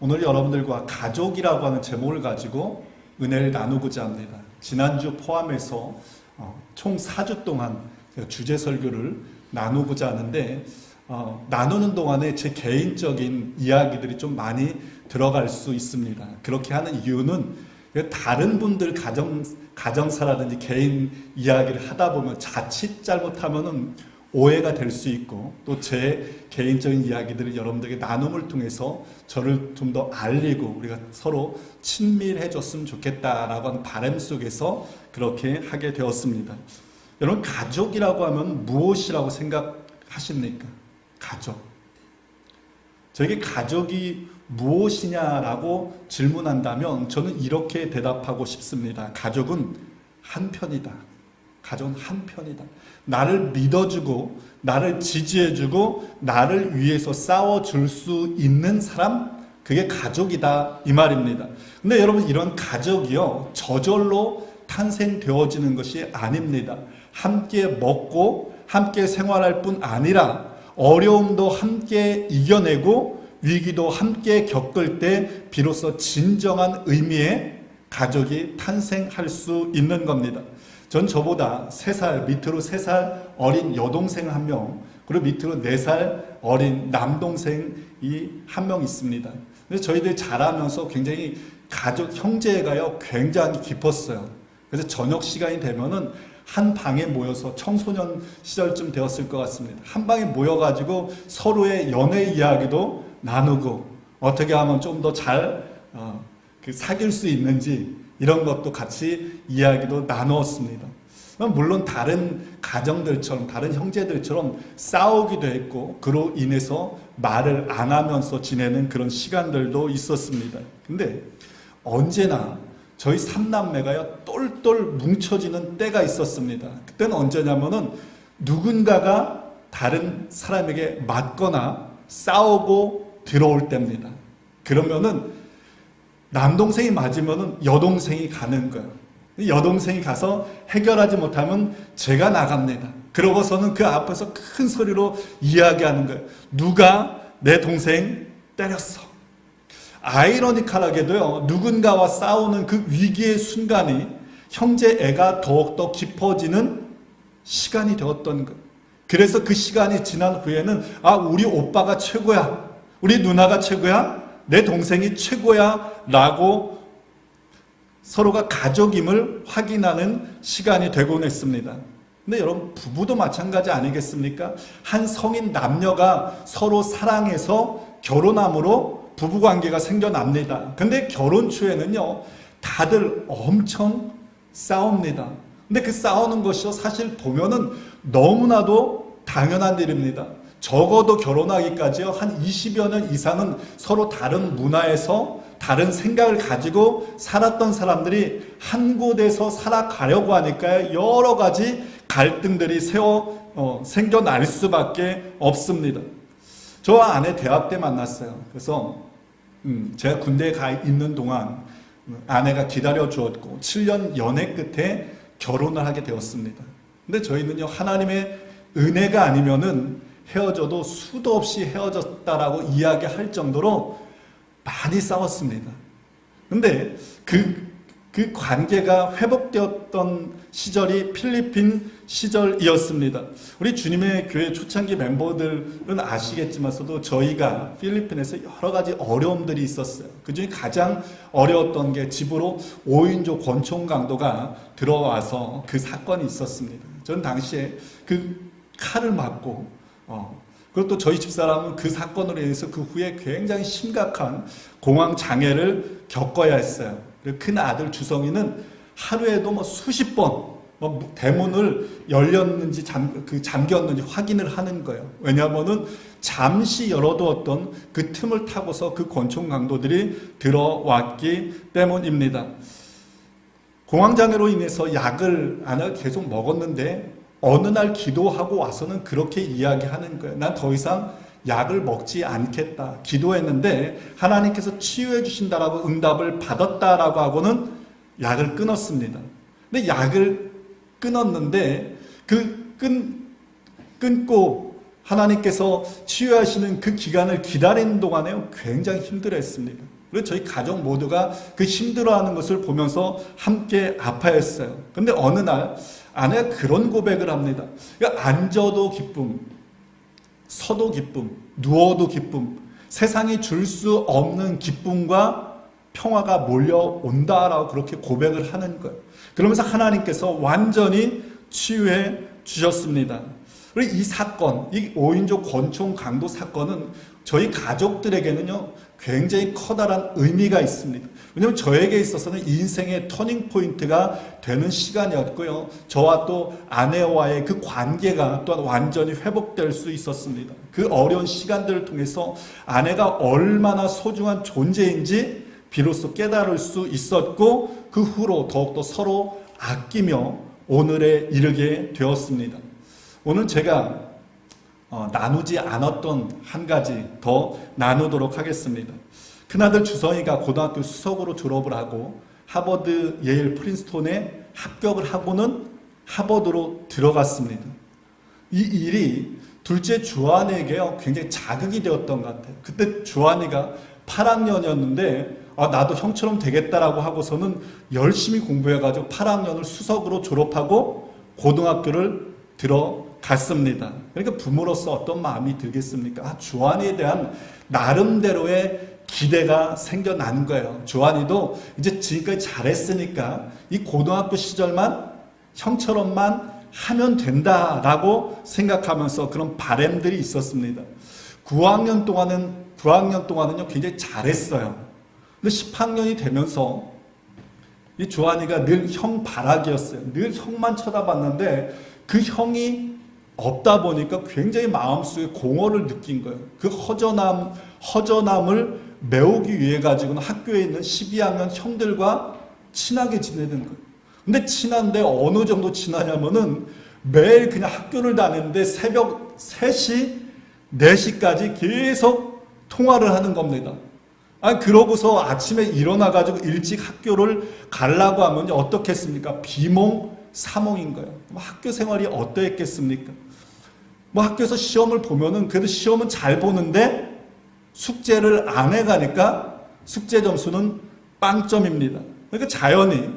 오늘 여러분들과 가족이라고 하는 제목을 가지고 은혜를 나누고자 합니다. 지난주 포함해서 총 4주 동안 주제 설교를 나누고자 하는데 나누는 동안에 제 개인적인 이야기들이 좀 많이 들어갈 수 있습니다. 그렇게 하는 이유는 다른 분들 가정사라든지 개인 이야기를 하다 보면 자칫 잘못하면은 오해가 될 수 있고 또 제 개인적인 이야기들을 여러분들에게 나눔을 통해서 저를 좀 더 알리고 우리가 서로 친밀해졌으면 좋겠다라고 하는 바람 속에서 그렇게 하게 되었습니다. 여러분, 가족이라고 하면 무엇이라고 생각하십니까? 가족. 저에게 가족이 무엇이냐라고 질문한다면 저는 이렇게 대답하고 싶습니다. 가족은 한 편이다. 가족은 한 편이다. 나를 믿어주고 나를 지지해주고 나를 위해서 싸워줄 수 있는 사람, 그게 가족이다 이 말입니다. 근데 여러분, 이런 가족이요 저절로 탄생되어지는 것이 아닙니다. 함께 먹고 함께 생활할 뿐 아니라 어려움도 함께 이겨내고 위기도 함께 겪을 때 비로소 진정한 의미의 가족이 탄생할 수 있는 겁니다. 전 저보다 3살 밑으로 3살 어린 여동생 1명, 그리고 밑으로 4살 어린 남동생이 1명 있습니다. 근데 저희들 자라면서 굉장히 가족 형제가요 굉장히 깊었어요. 그래서 저녁 시간이 되면은 한 방에 모여서 청소년 시절쯤 되었을 것 같습니다. 한 방에 모여가지고 서로의 연애 이야기도 나누고 어떻게 하면 좀 더 잘 사귈 수 있는지 이런 것도 같이 이야기도 나누었습니다. 물론 다른 가정들처럼 다른 형제들처럼 싸우기도 했고 그로 인해서 말을 안 하면서 지내는 그런 시간들도 있었습니다. 근데 언제나 저희 3남매가요 똘똘 뭉쳐지는 때가 있었습니다. 그때는 언제냐면은 누군가가 다른 사람에게 맞거나 싸우고 들어올 때입니다. 그러면은 남동생이 맞으면은 여동생이 가는 거예요. 여동생이 가서 해결하지 못하면 제가 나갑니다. 그러고서는 그 앞에서 큰 소리로 이야기하는 거예요. 누가 내 동생 때렸어. 아이러니컬하게도요, 누군가와 싸우는 그 위기의 순간이 형제애가 더욱더 깊어지는 시간이 되었던 거예요. 그래서 그 시간이 지난 후에는 우리 오빠가 최고야. 우리 누나가 최고야. 내 동생이 최고야 라고 서로가 가족임을 확인하는 시간이 되곤 했습니다. 근데 여러분, 부부도 마찬가지 아니겠습니까? 한 성인 남녀가 서로 사랑해서 결혼함으로 부부관계가 생겨납니다. 근데 결혼 초에는요 다들 엄청 싸웁니다. 근데 그 싸우는 것이 사실 보면은 너무나도 당연한 일입니다. 적어도 결혼하기까지요 한 20여 년 이상은 서로 다른 문화에서 다른 생각을 가지고 살았던 사람들이 한 곳에서 살아가려고 하니까 여러 가지 갈등들이 생겨날 수밖에 없습니다. 저와 아내 대학 때 만났어요. 그래서 제가 군대에 가 있는 동안 아내가 기다려 주었고 7년 연애 끝에 결혼을 하게 되었습니다. 근데 저희는요 하나님의 은혜가 아니면은 헤어져도 수도 없이 헤어졌다라고 이야기할 정도로 많이 싸웠습니다. 근데 그 관계가 회복되었던 시절이 필리핀 시절이었습니다. 우리 주님의 교회 초창기 멤버들은 아시겠지만서도 저희가 필리핀에서 여러 가지 어려움들이 있었어요. 그 중에 가장 어려웠던 게 집으로 5인조 권총 강도가 들어와서 그 사건이 있었습니다. 저는 당시에 그 칼을 맞고 그리고 또 저희 집사람은 그 사건으로 인해서 그 후에 굉장히 심각한 공황 장애를 겪어야 했어요. 그리고 큰 아들 주성이는 하루에도 수십 번 대문을 열렸는지 잠겼는지 확인을 하는 거예요. 왜냐하면은 잠시 열어두었던 그 틈을 타고서 그 권총 강도들이 들어왔기 때문입니다. 공황 장애로 인해서 약을 계속 먹었는데 어느 날 기도하고 와서는 그렇게 이야기하는 거예요. 난 더 이상 약을 먹지 않겠다. 기도했는데 하나님께서 치유해 주신다라고 응답을 받았다라고 하고는 약을 끊었습니다. 근데 약을 끊었는데 끊고 하나님께서 치유하시는 그 기간을 기다리는 동안에요, 굉장히 힘들어했습니다. 그리고 저희 가족 모두가 그 힘들어하는 것을 보면서 함께 아파했어요. 근데 어느 날 아내가 그런 고백을 합니다. 그러니까 앉아도 기쁨, 서도 기쁨, 누워도 기쁨, 세상이 줄 수 없는 기쁨과 평화가 몰려온다라고 그렇게 고백을 하는 거예요. 그러면서 하나님께서 완전히 치유해 주셨습니다. 그리고 이 사건, 이 5인조 권총 강도 사건은 저희 가족들에게는요, 굉장히 커다란 의미가 있습니다. 왜냐하면 저에게 있어서는 인생의 터닝 포인트가 되는 시간이었고요. 저와 또 아내와의 그 관계가 또한 완전히 회복될 수 있었습니다. 그 어려운 시간들을 통해서 아내가 얼마나 소중한 존재인지 비로소 깨달을 수 있었고, 그 후로 더욱더 서로 아끼며 오늘에 이르게 되었습니다. 오늘 제가 나누지 않았던 한 가지 더 나누도록 하겠습니다. 큰아들 주성이가 고등학교 수석으로 졸업을 하고 하버드, 예일, 프린스톤에 합격을 하고는 하버드로 들어갔습니다. 이 일이 둘째 주한이에게요, 굉장히 자극이 되었던 것 같아요. 그때 주한이가 8학년이었는데 나도 형처럼 되겠다라고 하고서는 열심히 공부해가지고 8학년을 수석으로 졸업하고 고등학교를 들어갔습니다. 그러니까 부모로서 어떤 마음이 들겠습니까? 주한이에 대한 나름대로의 기대가 생겨난 거예요. 주한이도 이제 지금까지 잘했으니까 이 고등학교 시절만 형처럼만 하면 된다라고 생각하면서 그런 바램들이 있었습니다. 9학년 동안은요, 굉장히 잘했어요. 근데 10학년이 되면서 이 주한이가 늘 형 바라기였어요. 늘 형만 쳐다봤는데 그 형이 없다 보니까 굉장히 마음속에 공허를 느낀 거예요. 그 허전함을 메우기 위해 가지고는 학교에 있는 12학년 형들과 친하게 지내는 거예요. 근데 친한데 어느 정도 친하냐면은 매일 그냥 학교를 다니는데 새벽 3시, 4시까지 계속 통화를 하는 겁니다. 그러고서 아침에 일어나가지고 일찍 학교를 가려고 하면 어떻게 했습니까? 비몽사몽인 거예요. 학교 생활이 어떠했겠습니까? 학교에서 시험을 보면은 그래도 시험은 잘 보는데 숙제를 안 해가니까 숙제 점수는 빵점입니다. 그러니까 자연히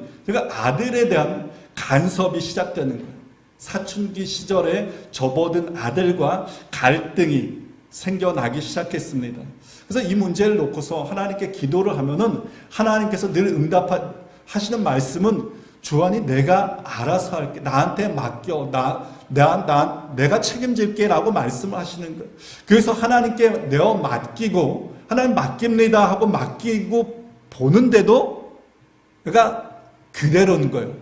아들에 대한 간섭이 시작되는 거예요. 사춘기 시절에 접어든 아들과 갈등이 생겨나기 시작했습니다. 그래서 이 문제를 놓고서 하나님께 기도를 하면은 하나님께서 늘 응답하시는 말씀은 주한이 내가 알아서 할게. 나한테 맡겨. 내가 책임질게 라고 말씀을 하시는 거예요. 그래서 하나님께 내어 맡기고 하나님 맡깁니다 하고 맡기고 보는데도 그러니까 그대로인 거예요.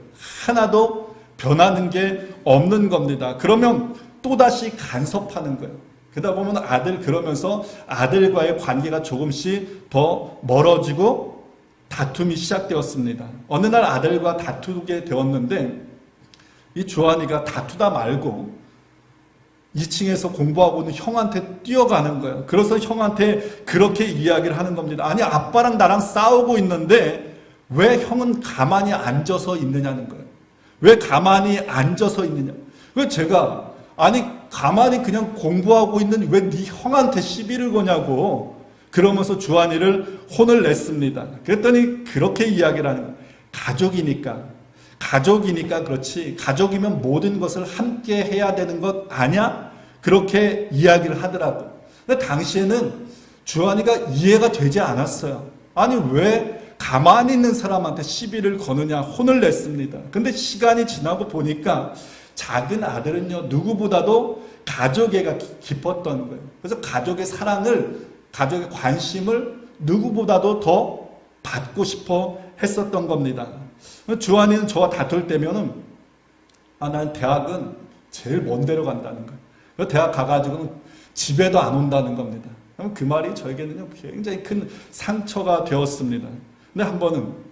하나도 변하는 게 없는 겁니다. 그러면 또다시 간섭하는 거예요. 그러다 보면 그러면서 아들과의 관계가 조금씩 더 멀어지고 다툼이 시작되었습니다. 어느 날 아들과 다투게 되었는데 이 주한이가 다투다 말고 2층에서 공부하고 있는 형한테 뛰어가는 거예요. 그래서 형한테 그렇게 이야기를 하는 겁니다. 아니, 아빠랑 나랑 싸우고 있는데 왜 형은 가만히 앉아서 있느냐는 거예요. 왜 가만히 앉아서 있느냐. 왜 제가 가만히 그냥 공부하고 있는 왜 네 형한테 시비를 거냐고 그러면서 주한이를 혼을 냈습니다. 그랬더니 그렇게 이야기를 하는 거예요. 가족이니까 그렇지. 가족이면 모든 것을 함께 해야 되는 것 아냐? 그렇게 이야기를 하더라고요. 근데 당시에는 주한이가 이해가 되지 않았어요. 아니, 왜 가만히 있는 사람한테 시비를 거느냐, 혼을 냈습니다. 근데 시간이 지나고 보니까 작은 아들은요, 누구보다도 가족애가 깊었던 거예요. 그래서 가족의 사랑을, 가족의 관심을 누구보다도 더 받고 싶어 했었던 겁니다. 주한이는 저와 다툴 때면은, 난 대학은 제일 먼 데로 간다는 거예요. 대학 가가지고는 집에도 안 온다는 겁니다. 그 말이 저에게는요, 굉장히 큰 상처가 되었습니다. 근데 한 번은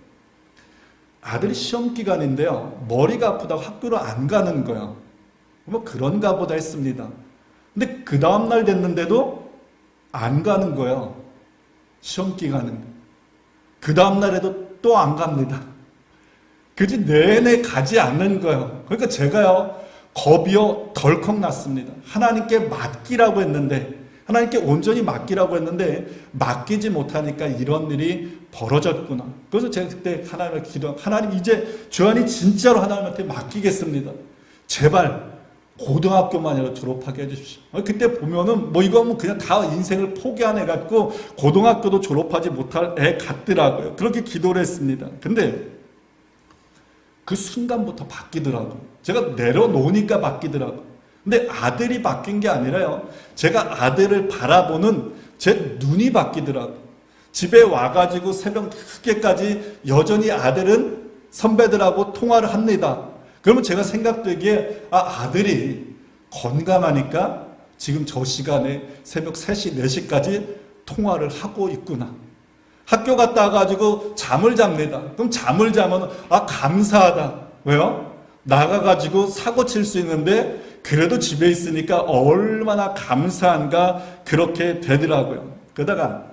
아들이 시험 기간인데요, 머리가 아프다고 학교를 안 가는 거예요. 그런가 보다 했습니다. 근데 그 다음날 됐는데도 안 가는 거예요. 시험 기간인데. 그 다음날에도 또 안 갑니다. 그지 내내 가지 않는 거예요. 그러니까 제가요, 겁이요 덜컥 났습니다. 하나님께 맡기라고 했는데, 하나님께 온전히 맡기라고 했는데 맡기지 못하니까 이런 일이 벌어졌구나. 그래서 제가 그때 하나님을 하나님 이제 주한이 진짜로 하나님한테 맡기겠습니다. 제발 고등학교만이라도 졸업하게 해주십시오. 그때 보면은 뭐 이거 그냥 다 인생을 포기한 애 같고 고등학교도 졸업하지 못할 애 같더라고요. 그렇게 기도를 했습니다. 근데 그 순간부터 바뀌더라고요. 제가 내려놓으니까 바뀌더라고요. 근데 아들이 바뀐 게 아니라요, 제가 아들을 바라보는 제 눈이 바뀌더라고요. 집에 와가지고 새벽 늦게까지 여전히 아들은 선배들하고 통화를 합니다. 그러면 제가 생각되기에 아들이 건강하니까 지금 저 시간에 새벽 3시, 4시까지 통화를 하고 있구나. 학교 갔다 와가지고 잠을 잡니다. 그럼 잠을 자면 감사하다. 왜요? 나가가지고 사고 칠 수 있는데 그래도 집에 있으니까 얼마나 감사한가 그렇게 되더라고요. 그러다가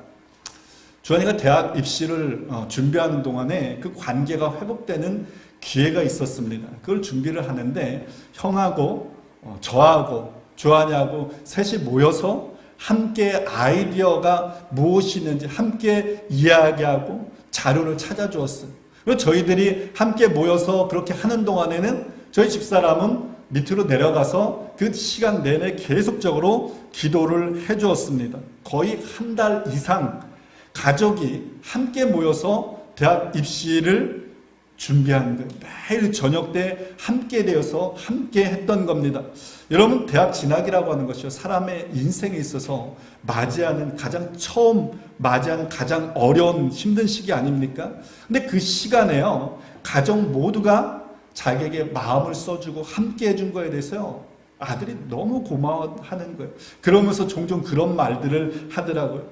주한이가 대학 입시를 준비하는 동안에 그 관계가 회복되는 기회가 있었습니다. 그걸 준비를 하는데 형하고 저하고 주한이하고 셋이 모여서 함께 아이디어가 무엇이 있는지 함께 이야기하고 자료를 찾아주었어요. 그리고 저희들이 함께 모여서 그렇게 하는 동안에는 저희 집사람은 밑으로 내려가서 그 시간 내내 계속적으로 기도를 해주었습니다. 거의 한 달 이상 가족이 함께 모여서 대학 입시를 준비하는 거예요. 매일 저녁 때 함께 되어서 함께 했던 겁니다. 여러분, 대학 진학이라고 하는 것이요, 사람의 인생에 있어서 처음 맞이하는 가장 어려운 힘든 시기 아닙니까? 근데 그 시간에요, 가족 모두가 자기에게 마음을 써주고 함께 해준 거에 대해서요, 아들이 너무 고마워하는 거예요. 그러면서 종종 그런 말들을 하더라고요.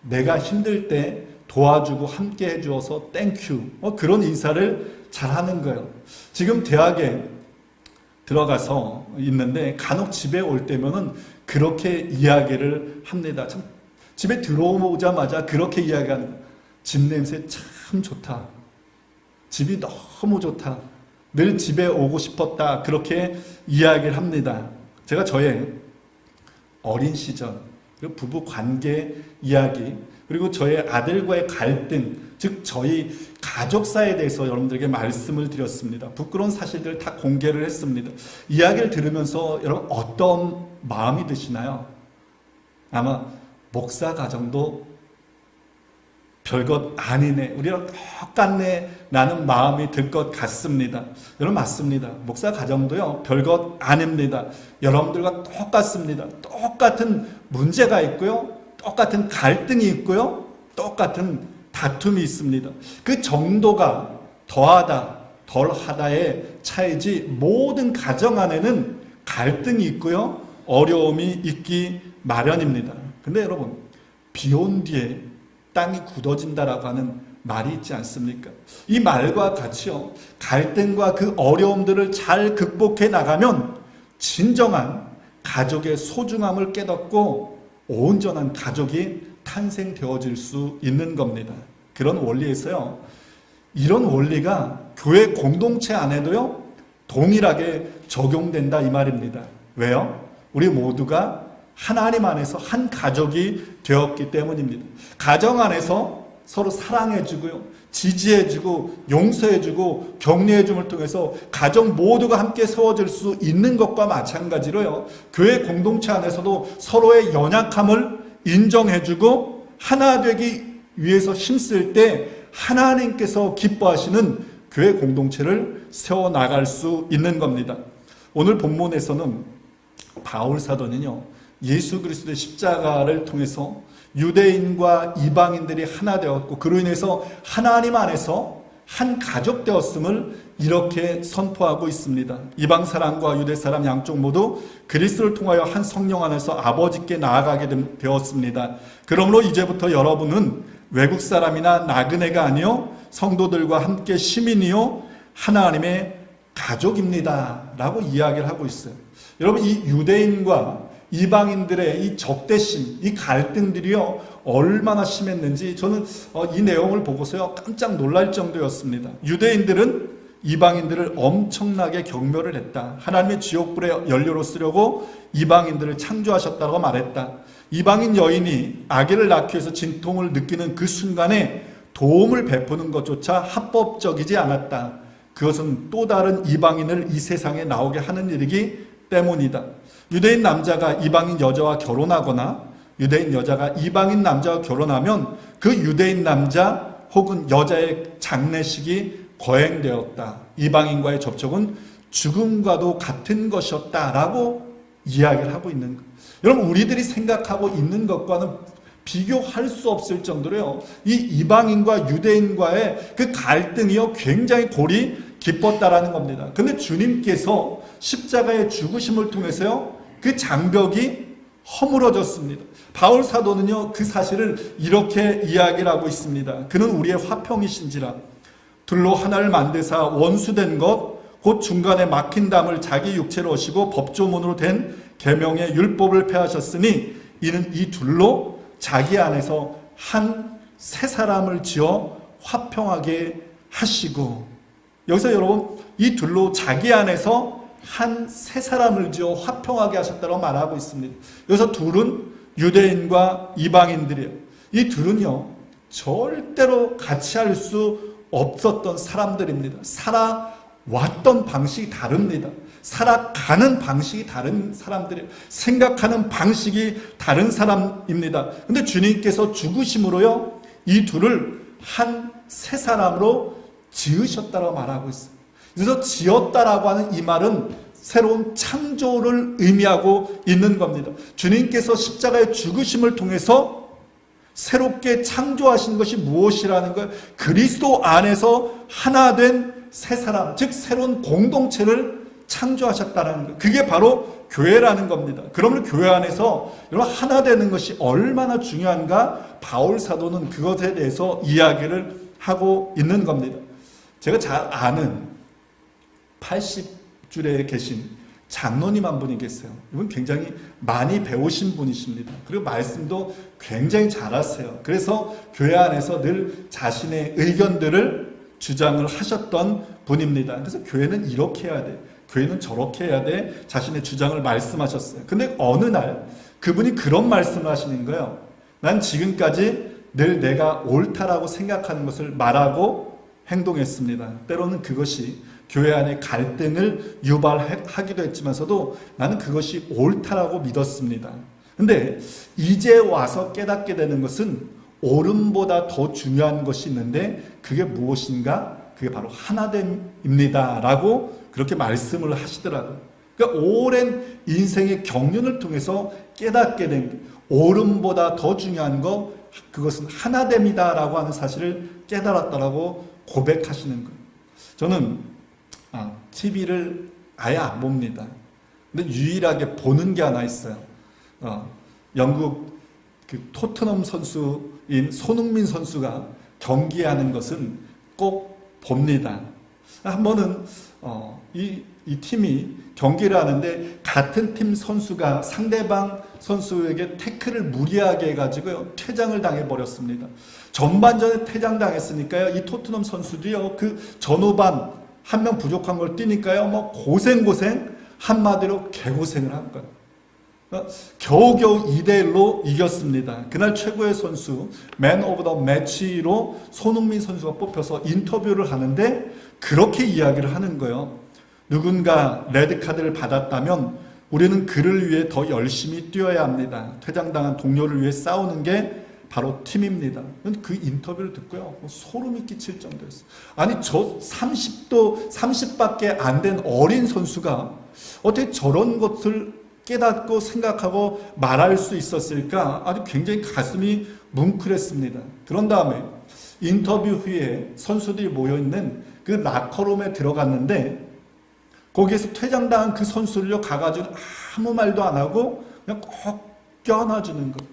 내가 힘들 때 도와주고 함께 해주어서 땡큐. 그런 인사를 잘 하는 거예요. 지금 대학에 들어가서 있는데 간혹 집에 올 때면은 그렇게 이야기를 합니다. 참, 집에 들어오자마자 그렇게 이야기하는 거예요. 집 냄새 참 좋다. 집이 너무 좋다. 늘 집에 오고 싶었다. 그렇게 이야기를 합니다. 제가 저의 어린 시절, 그리고 부부 관계 이야기, 그리고 저의 아들과의 갈등, 즉 저희 가족사에 대해서 여러분들에게 말씀을 드렸습니다. 부끄러운 사실들을 다 공개를 했습니다. 이야기를 들으면서 여러분 어떤 마음이 드시나요? 아마 목사 가정도 별것 아니네, 우리랑 똑같네 라는 마음이 들 것 같습니다. 여러분 맞습니다. 목사 가정도요 별것 아닙니다. 여러분들과 똑같습니다. 똑같은 문제가 있고요, 똑같은 갈등이 있고요, 똑같은 다툼이 있습니다. 그 정도가 더하다 덜하다의 차이지 모든 가정 안에는 갈등이 있고요, 어려움이 있기 마련입니다. 근데 여러분, 비 온 뒤에 땅이 굳어진다라고 하는 말이 있지 않습니까? 이 말과 같이요, 갈등과 그 어려움들을 잘 극복해 나가면 진정한 가족의 소중함을 깨닫고 온전한 가족이 탄생되어질 수 있는 겁니다. 그런 원리에서요, 이런 원리가 교회 공동체 안에도요 동일하게 적용된다 이 말입니다. 왜요? 우리 모두가 하나님 안에서 한 가족이 되었기 때문입니다. 가정 안에서 서로 사랑해주고요, 지지해주고 용서해주고 격려해줌을 통해서 가정 모두가 함께 세워질 수 있는 것과 마찬가지로요, 교회 공동체 안에서도 서로의 연약함을 인정해주고 하나 되기 위해서 힘쓸 때 하나님께서 기뻐하시는 교회 공동체를 세워나갈 수 있는 겁니다. 오늘 본문에서는 바울 사도는요, 예수 그리스도의 십자가를 통해서 유대인과 이방인들이 하나 되었고 그로 인해서 하나님 안에서 한 가족 되었음을 이렇게 선포하고 있습니다. 이방 사람과 유대 사람 양쪽 모두 그리스도를 통하여 한 성령 안에서 아버지께 나아가게 되었습니다. 그러므로 이제부터 여러분은 외국 사람이나 나그네가 아니요 성도들과 함께 시민이요 하나님의 가족입니다 라고 이야기를 하고 있어요. 여러분, 이 유대인과 이방인들의 이 적대심, 이 갈등들이요 얼마나 심했는지 저는 이 내용을 보고서요 깜짝 놀랄 정도였습니다. 유대인들은 이방인들을 엄청나게 경멸을 했다. 하나님의 지옥불의 연료로 쓰려고 이방인들을 창조하셨다고 말했다. 이방인 여인이 아기를 낳기 위해서 진통을 느끼는 그 순간에 도움을 베푸는 것조차 합법적이지 않았다. 그것은 또 다른 이방인을 이 세상에 나오게 하는 일이기 때문이다. 유대인 남자가 이방인 여자와 결혼하거나 유대인 여자가 이방인 남자와 결혼하면 그 유대인 남자 혹은 여자의 장례식이 거행되었다. 이방인과의 접촉은 죽음과도 같은 것이었다라고 이야기를 하고 있는 거예요. 여러분, 우리들이 생각하고 있는 것과는 비교할 수 없을 정도로요, 이 이방인과 유대인과의 그 갈등이요 굉장히 골이 깊었다라는 겁니다. 근데 주님께서 십자가의 죽으심을 통해서요 그 장벽이 허물어졌습니다. 바울 사도는요 그 사실을 이렇게 이야기를 하고 있습니다. 그는 우리의 화평이신지라 둘로 하나를 만드사 원수된 것 곧 중간에 막힌 담을 자기 육체로 오시고 법조문으로 된 계명의 율법을 폐하셨으니 이는 이 둘로 자기 안에서 한 새 사람을 지어 화평하게 하시고, 여기서 여러분 이 둘로 자기 안에서 한 새 사람을 지어 화평하게 하셨다고 말하고 있습니다. 여기서 둘은 유대인과 이방인들이에요. 이 둘은요 절대로 같이 할 수 없었던 사람들입니다. 살아왔던 방식이 다릅니다. 살아가는 방식이 다른 사람들이에요. 생각하는 방식이 다른 사람입니다. 근데 주님께서 죽으심으로요 이 둘을 한 새 사람으로 지으셨다고 말하고 있어요. 그래서 지었다라고 하는 이 말은 새로운 창조를 의미하고 있는 겁니다. 주님께서 십자가의 죽으심을 통해서 새롭게 창조하신 것이 무엇이라는 걸, 그리스도 안에서 하나 된 새 사람, 즉 새로운 공동체를 창조하셨다는 것, 그게 바로 교회라는 겁니다. 그러면 교회 안에서 여러분 하나 되는 것이 얼마나 중요한가, 바울 사도는 그것에 대해서 이야기를 하고 있는 겁니다. 제가 잘 아는 80줄에 계신 장로님 한 분이 계세요. 이분 굉장히 많이 배우신 분이십니다. 그리고 말씀도 굉장히 잘하세요. 그래서 교회 안에서 늘 자신의 의견들을 주장을 하셨던 분입니다. 그래서 교회는 이렇게 해야 돼, 교회는 저렇게 해야 돼, 자신의 주장을 말씀하셨어요. 근데 어느 날 그분이 그런 말씀을 하시는 거예요. 난 지금까지 늘 내가 옳다라고 생각하는 것을 말하고 행동했습니다. 때로는 그것이 교회 안에 갈등을 유발하기도 했지만서도 나는 그것이 옳다라고 믿었습니다. 근데 이제 와서 깨닫게 되는 것은 옳음보다 더 중요한 것이 있는데 그게 무엇인가? 그게 바로 하나됨입니다 라고 그렇게 말씀을 하시더라고요. 그러니까 오랜 인생의 경륜을 통해서 깨닫게 된 옳음보다 더 중요한 거, 그것은 하나됨이다 라고 하는 사실을 깨달았다라고 고백하시는 거예요. 저는 TV를 아예 안 봅니다. 근데 유일하게 보는 게 하나 있어요. 영국 그 토트넘 선수인 손흥민 선수가 경기하는 것은 꼭 봅니다. 한 번은 이 팀이 경기를 하는데 같은 팀 선수가 상대방 선수에게 태클을 무리하게 해가지고요 퇴장을 당해버렸습니다. 전반전에 퇴장당했으니까요 이 토트넘 선수도요 그 전후반 한 명 부족한 걸 뛰니까요 뭐 고생 한마디로 개고생을 한 거예요. 겨우겨우 2대1로 이겼습니다. 그날 최고의 선수 맨 오브 더 매치로 손흥민 선수가 뽑혀서 인터뷰를 하는데 그렇게 이야기를 하는 거예요. 누군가 레드카드를 받았다면 우리는 그를 위해 더 열심히 뛰어야 합니다. 퇴장당한 동료를 위해 싸우는 게 바로 팀입니다. 그 인터뷰를 듣고요 소름이 끼칠 정도였어요. 아니 저 30밖에 안 된 어린 선수가 어떻게 저런 것을 깨닫고 생각하고 말할 수 있었을까? 아주 굉장히 가슴이 뭉클했습니다. 그런 다음에 인터뷰 후에 선수들이 모여있는 그 라커룸에 들어갔는데 거기에서 퇴장당한 그 선수를 가가지고 아무 말도 안 하고 그냥 꼭 껴안아주는 것.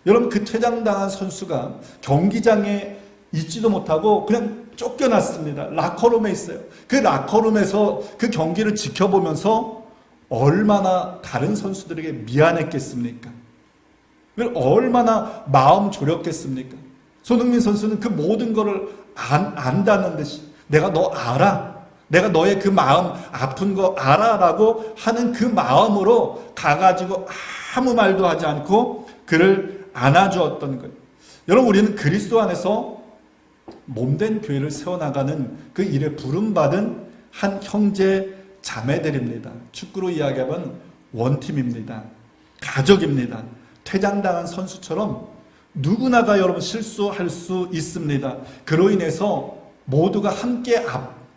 여러분 그 퇴장당한 선수가 경기장에 있지도 못하고 그냥 쫓겨났습니다. 라커룸에 있어요. 그 라커룸에서 그 경기를 지켜보면서 얼마나 다른 선수들에게 미안했겠습니까? 얼마나 마음 졸였겠습니까? 손흥민 선수는 그 모든 것을 안다는 듯이 내가 너 알아. 내가 너의 그 마음 아픈 거 알아라고 하는 그 마음으로 가가지고 아무 말도 하지 않고 그를 안아주었던 거예요. 여러분, 우리는 그리스도 안에서 몸된 교회를 세워나가는 그 일에 부름받은 한 형제 자매들입니다. 축구로 이야기하면 원팀입니다. 가족입니다. 퇴장당한 선수처럼 누구나가 여러분 실수할 수 있습니다. 그로 인해서 모두가 함께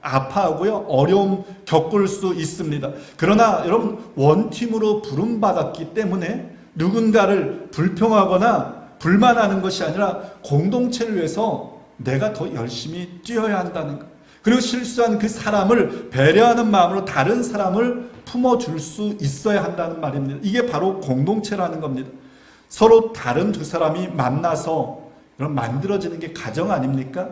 아파하고요, 어려움 겪을 수 있습니다. 그러나 여러분, 원팀으로 부름받았기 때문에 누군가를 불평하거나 불만하는 것이 아니라 공동체를 위해서 내가 더 열심히 뛰어야 한다는 것, 그리고 실수한 그 사람을 배려하는 마음으로 다른 사람을 품어줄 수 있어야 한다는 말입니다. 이게 바로 공동체라는 겁니다. 서로 다른 두 사람이 만나서 만들어지는 게 가정 아닙니까?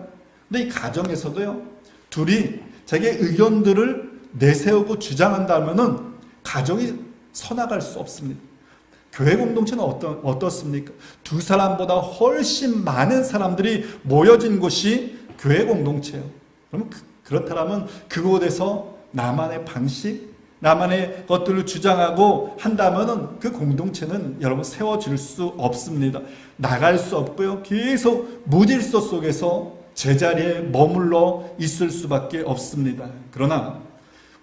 근데 이 가정에서도요, 둘이 자기의 의견들을 내세우고 주장한다면은 가정이 서나갈 수 없습니다. 교회 공동체는 어떻습니까? 두 사람보다 훨씬 많은 사람들이 모여진 곳이 교회 공동체예요. 그러면 그렇다면 그곳에서 나만의 방식, 나만의 것들을 주장하고 한다면은 그 공동체는 여러분 세워질 수 없습니다. 나갈 수 없고요. 계속 무질서 속에서 제자리에 머물러 있을 수밖에 없습니다. 그러나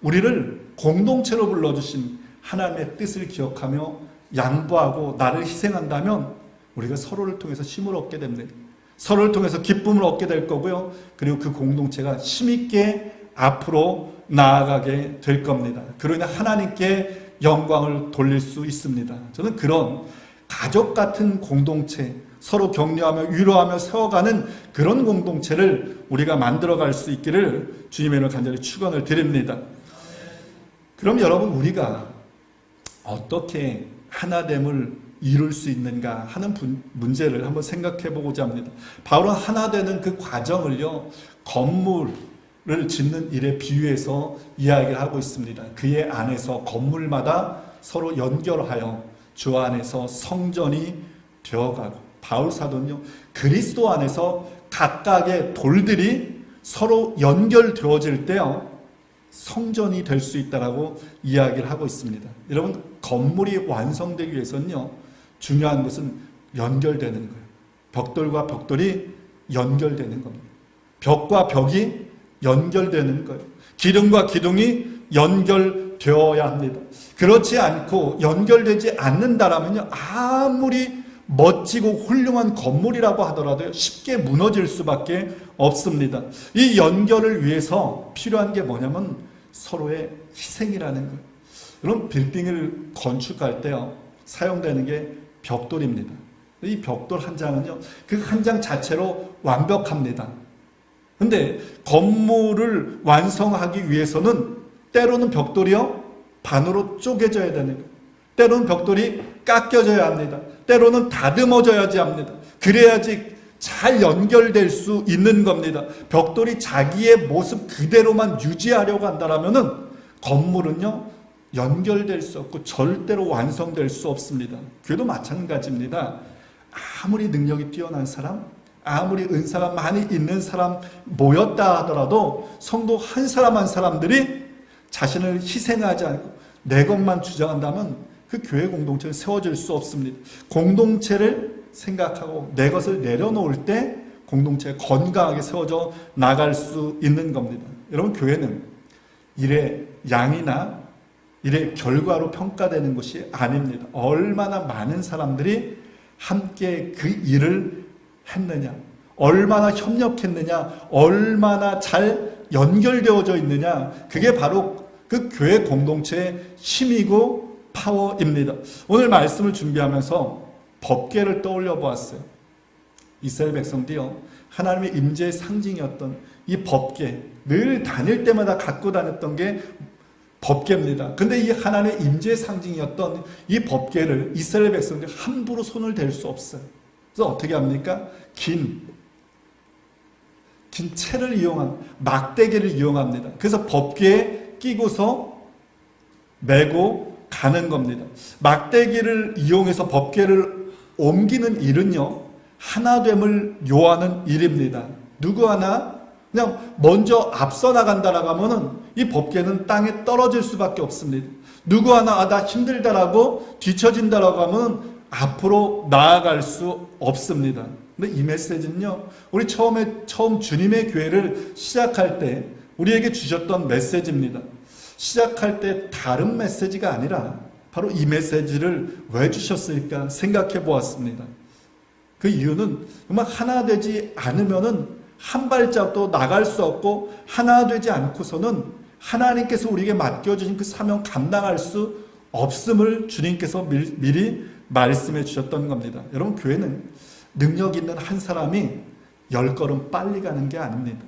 우리를 공동체로 불러주신 하나님의 뜻을 기억하며 양보하고 나를 희생한다면 우리가 서로를 통해서 힘을 얻게 됩니다. 서로를 통해서 기쁨을 얻게 될 거고요. 그리고 그 공동체가 힘있게 앞으로 나아가게 될 겁니다. 그러나 하나님께 영광을 돌릴 수 있습니다. 저는 그런 가족 같은 공동체, 서로 격려하며 위로하며 세워가는 그런 공동체를 우리가 만들어갈 수 있기를 주님의 이름으로 간절히 축원을 드립니다. 그럼 여러분, 우리가 어떻게 하나됨을 이룰 수 있는가 하는 문제를 한번 생각해 보고자 합니다. 바울은 하나되는 그 과정을요, 건물을 짓는 일에 비유해서 이야기를 하고 있습니다. 그의 안에서 건물마다 서로 연결하여 주 안에서 성전이 되어가고, 바울 사도는요, 그리스도 안에서 각각의 돌들이 서로 연결되어질 때요, 성전이 될 수 있다라고 이야기를 하고 있습니다. 여러분, 건물이 완성되기 위해서는요, 중요한 것은 연결되는 거예요. 벽돌과 벽돌이 연결되는 겁니다. 벽과 벽이 연결되는 거예요. 기둥과 기둥이 연결되어야 합니다. 그렇지 않고 연결되지 않는다라면요, 아무리 멋지고 훌륭한 건물이라고 하더라도 쉽게 무너질 수밖에 없습니다. 이 연결을 위해서 필요한 게 뭐냐면 서로의 희생이라는 거예요. 여러분, 빌딩을 건축할 때요, 사용되는 게 벽돌입니다. 이 벽돌 한 장은요, 그 한 장 자체로 완벽합니다. 근데 건물을 완성하기 위해서는 때로는 벽돌이요, 반으로 쪼개져야 되는 거예요. 때로는 벽돌이 깎여져야 합니다. 때로는 다듬어져야지 합니다. 그래야지 잘 연결될 수 있는 겁니다. 벽돌이 자기의 모습 그대로만 유지하려고 한다면은 건물은요, 연결될 수 없고 절대로 완성될 수 없습니다. 교회도 마찬가지입니다. 아무리 능력이 뛰어난 사람, 아무리 은사가 많이 있는 사람 모였다 하더라도 성도 한 사람 한 사람들이 자신을 희생하지 않고 내 것만 주장한다면 그 교회 공동체는 세워질 수 없습니다. 공동체를 생각하고 내 것을 내려놓을 때 공동체가 건강하게 세워져 나갈 수 있는 겁니다. 여러분, 교회는 일의 양이나 일의 결과로 평가되는 것이 아닙니다. 얼마나 많은 사람들이 함께 그 일을 했느냐, 얼마나 협력했느냐, 얼마나 잘 연결되어져 있느냐, 그게 바로 그 교회 공동체의 힘이고 파워입니다. 오늘 말씀을 준비하면서 법궤를 떠올려 보았어요. 이스라엘 백성들이요, 하나님의 임재의 상징이었던 이 법궤, 늘 다닐 때마다 갖고 다녔던 게 법궤입니다. 근데 이 하나님의 임재의 상징이었던 이 법궤를 이스라엘 백성들이 함부로 손을 댈 수 없어요. 그래서 어떻게 합니까? 긴 채를 이용한 막대기를 이용합니다. 그래서 법궤에 끼고서 메고 가는 겁니다. 막대기를 이용해서 법궤를 옮기는 일은요, 하나됨을 요하는 일입니다. 누구 하나 그냥 먼저 앞서 나간다라고 하면은 이 법궤는 땅에 떨어질 수밖에 없습니다. 누구 하나 나 힘들다라고 뒤처진다라고 하면 앞으로 나아갈 수 없습니다. 근데 이 메시지는요, 우리 처음 주님의 교회를 시작할 때 우리에게 주셨던 메시지입니다. 시작할 때 다른 메시지가 아니라 바로 이 메시지를 왜 주셨을까 생각해 보았습니다. 그 이유는 정말 하나 되지 않으면은 한 발짝도 나갈 수 없고, 하나 되지 않고서는 하나님께서 우리에게 맡겨주신 그 사명 감당할 수 없음을 주님께서 미리 말씀해 주셨던 겁니다. 여러분, 교회는 능력 있는 한 사람이 10걸음 빨리 가는 게 아닙니다.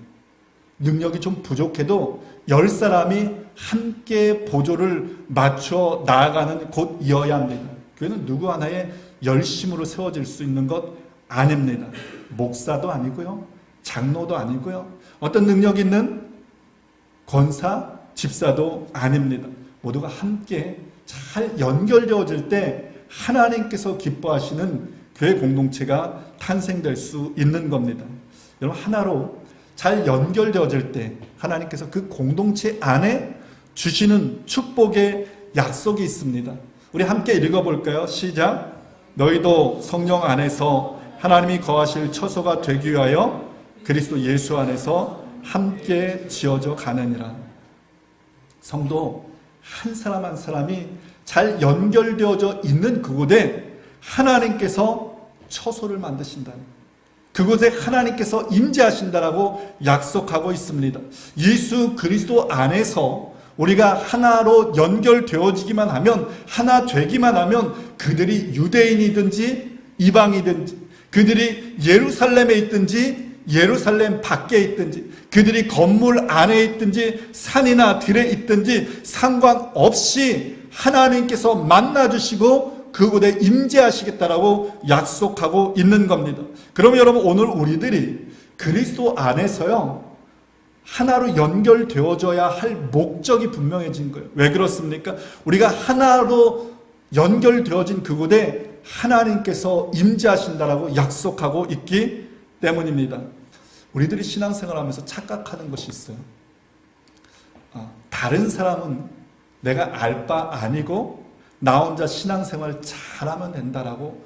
능력이 좀 부족해도 10사람이 함께 보조를 맞춰 나아가는 곳이어야 합니다. 교회는 누구 하나의 열심으로 세워질 수 있는 것 아닙니다. 목사도 아니고요, 장로도 아니고요, 어떤 능력 있는 권사, 집사도 아닙니다. 모두가 함께 잘 연결되어질 때 하나님께서 기뻐하시는 교회 공동체가 탄생될 수 있는 겁니다. 여러분, 하나로 잘 연결되어질 때 하나님께서 그 공동체 안에 주시는 축복의 약속이 있습니다. 우리 함께 읽어볼까요? 시작. 너희도 성령 안에서 하나님이 거하실 처소가 되기 위하여 그리스도 예수 안에서 함께 지어져 가느니라. 성도 한 사람 한 사람이 잘 연결되어져 있는 그곳에 하나님께서 처소를 만드신다. 그곳에 하나님께서 임재하신다라고 약속하고 있습니다. 예수 그리스도 안에서 우리가 하나로 연결되어지기만 하면, 하나 되기만 하면 그들이 유대인이든지 이방이든지, 그들이 예루살렘에 있든지 예루살렘 밖에 있든지, 그들이 건물 안에 있든지 산이나 들에 있든지 상관없이 하나님께서 만나주시고 그곳에 임재하시겠다라고 약속하고 있는 겁니다. 그러면 여러분, 오늘 우리들이 그리스도 안에서요 하나로 연결되어져야 할 목적이 분명해진 거예요. 왜 그렇습니까? 우리가 하나로 연결되어진 그곳에 하나님께서 임재하신다라고 약속하고 있기 때문입니다. 우리들이 신앙생활하면서 착각하는 것이 있어요. 다른 사람은 내가 알 바 아니고 나 혼자 신앙생활 잘하면 된다라고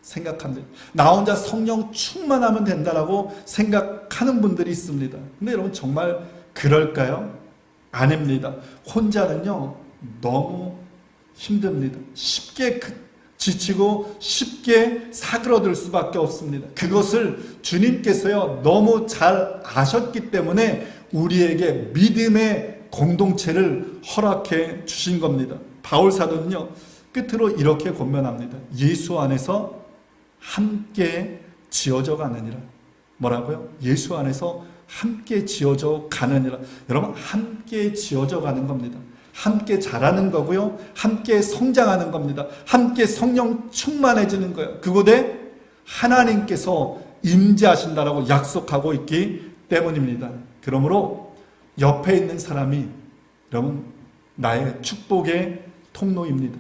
생각합니다. 나 혼자 성령 충만하면 된다라고 생각하는 분들이 있습니다. 근데 여러분, 정말 그럴까요? 아닙니다. 혼자는요 너무 힘듭니다. 쉽게 지치고 쉽게 사그러들 수밖에 없습니다. 그것을 주님께서요 너무 잘 아셨기 때문에 우리에게 믿음의 공동체를 허락해 주신 겁니다. 바울 사도는요 끝으로 이렇게 권면합니다. 예수 안에서 함께 지어져 가느니라. 뭐라고요? 예수 안에서 함께 지어져 가느니라. 여러분, 함께 지어져 가는 겁니다. 함께 자라는 거고요, 함께 성장하는 겁니다. 함께 성령 충만해지는 거예요. 그곳에 하나님께서 임재하신다라고 약속하고 있기 때문입니다. 그러므로 옆에 있는 사람이 여러분 나의 축복의 통로입니다.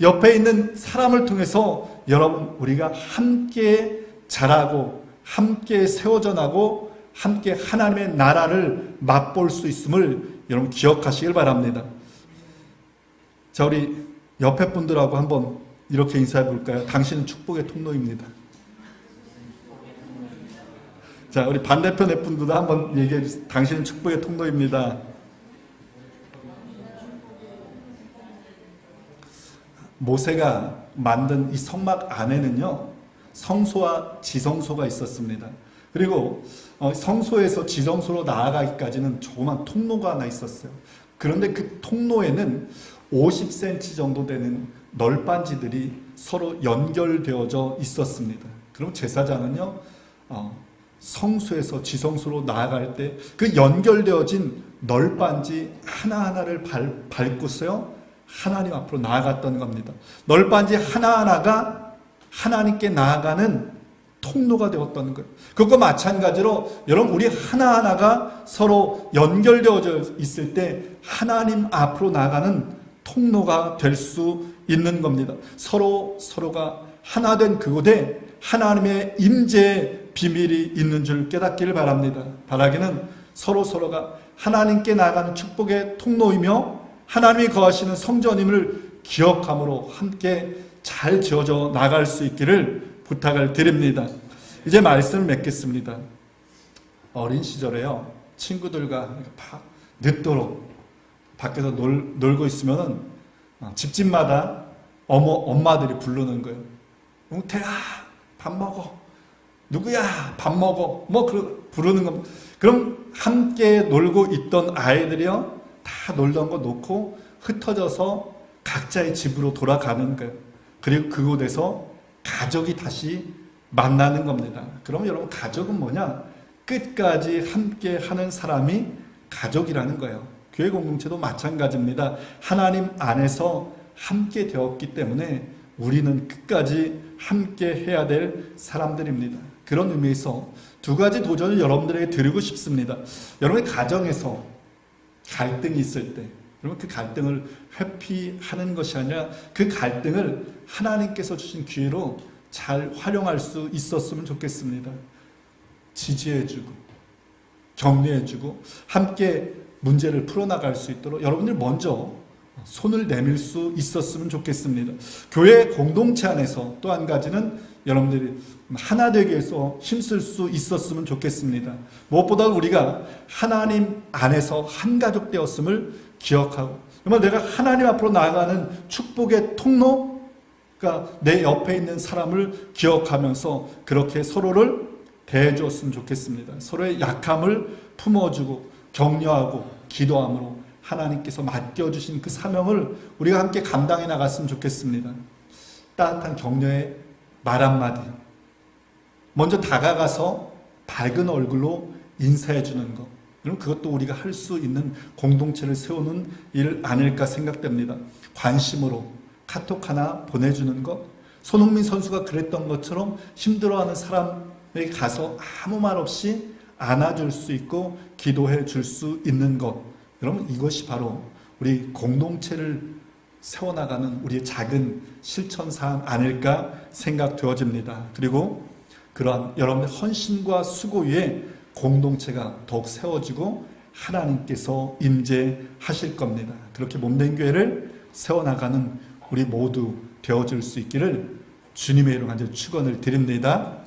옆에 있는 사람을 통해서 여러분 우리가 함께 자라고 함께 세워져 나고 함께 하나님의 나라를 맛볼 수 있음을 여러분 기억하시길 바랍니다. 자, 우리 옆에 분들하고 한번 이렇게 인사해 볼까요? 당신은 축복의 통로입니다. 자, 우리 반대편의 분들도 한번 얘기해 주세요. 당신은 축복의 통로입니다. 모세가 만든 이 성막 안에는요 성소와 지성소가 있었습니다. 그리고 성소에서 지성소로 나아가기까지는 조그만 통로가 하나 있었어요. 그런데 그 통로에는 50cm 정도 되는 널빤지들이 서로 연결되어져 있었습니다. 그럼 제사장은요 성소에서 지성소로 나아갈 때 그 연결되어진 널빤지 하나하나를 밟고서요 하나님 앞으로 나아갔던 겁니다. 널빤지 하나하나가 하나님께 나아가는 통로가 되었던 거예요. 그것과 마찬가지로 여러분 우리 하나하나가 서로 연결되어져 있을 때 하나님 앞으로 나아가는 통로가 될 수 있는 겁니다. 서로가 하나 된 그곳에 하나님의 임재의 비밀이 있는 줄 깨닫기를 바랍니다. 바라기는 서로가 하나님께 나아가는 축복의 통로이며 하나님이 거하시는 성전임을 기억함으로 함께 잘 지어져 나갈 수 있기를 부탁을 드립니다. 이제 말씀을 맺겠습니다. 어린 시절에요, 친구들과 늦도록 밖에서 놀고 있으면 집집마다 엄마들이 부르는 거예요. 웅태야, 밥 먹어. 누구야, 밥 먹어. 부르는 겁니다. 그럼 함께 놀고 있던 아이들이요, 다 놀던 거 놓고 흩어져서 각자의 집으로 돌아가는 거예요. 그리고 그곳에서 가족이 다시 만나는 겁니다. 그럼 여러분, 가족은 뭐냐? 끝까지 함께 하는 사람이 가족이라는 거예요. 교회 공동체도 마찬가지입니다. 하나님 안에서 함께 되었기 때문에 우리는 끝까지 함께 해야 될 사람들입니다. 그런 의미에서 두 가지 도전을 여러분들에게 드리고 싶습니다. 여러분의 가정에서 갈등이 있을 때, 그러면 그 갈등을 회피하는 것이 아니라 그 갈등을 하나님께서 주신 기회로 잘 활용할 수 있었으면 좋겠습니다. 지지해주고 격려해주고 함께 문제를 풀어나갈 수 있도록 여러분들 먼저 손을 내밀 수 있었으면 좋겠습니다. 교회 공동체 안에서 또 한 가지는 여러분들이 하나 되기 위해서 힘쓸 수 있었으면 좋겠습니다. 무엇보다 우리가 하나님 안에서 한 가족 되었음을 기억하고, 정말 내가 하나님 앞으로 나아가는 축복의 통로가 내 옆에 있는 사람을 기억하면서 그렇게 서로를 대해주었으면 좋겠습니다. 서로의 약함을 품어주고 격려하고 기도함으로 하나님께서 맡겨주신 그 사명을 우리가 함께 감당해 나갔으면 좋겠습니다. 따뜻한 격려의 말 한마디, 먼저 다가가서 밝은 얼굴로 인사해 주는 것, 그럼 그것도 우리가 할 수 있는 공동체를 세우는 일 아닐까 생각됩니다. 관심으로 카톡 하나 보내주는 것, 손흥민 선수가 그랬던 것처럼 힘들어하는 사람에게 가서 아무 말 없이 안아줄 수 있고 기도해 줄 수 있는 것, 여러분 이것이 바로 우리 공동체를 세워나가는 우리의 작은 실천사항 아닐까 생각되어집니다. 그리고 그러한 여러분의 헌신과 수고 위에 공동체가 더욱 세워지고 하나님께서 임재하실 겁니다. 그렇게 몸된 교회를 세워나가는 우리 모두 되어줄 수 있기를 주님의 이름 간절히 축원을 드립니다.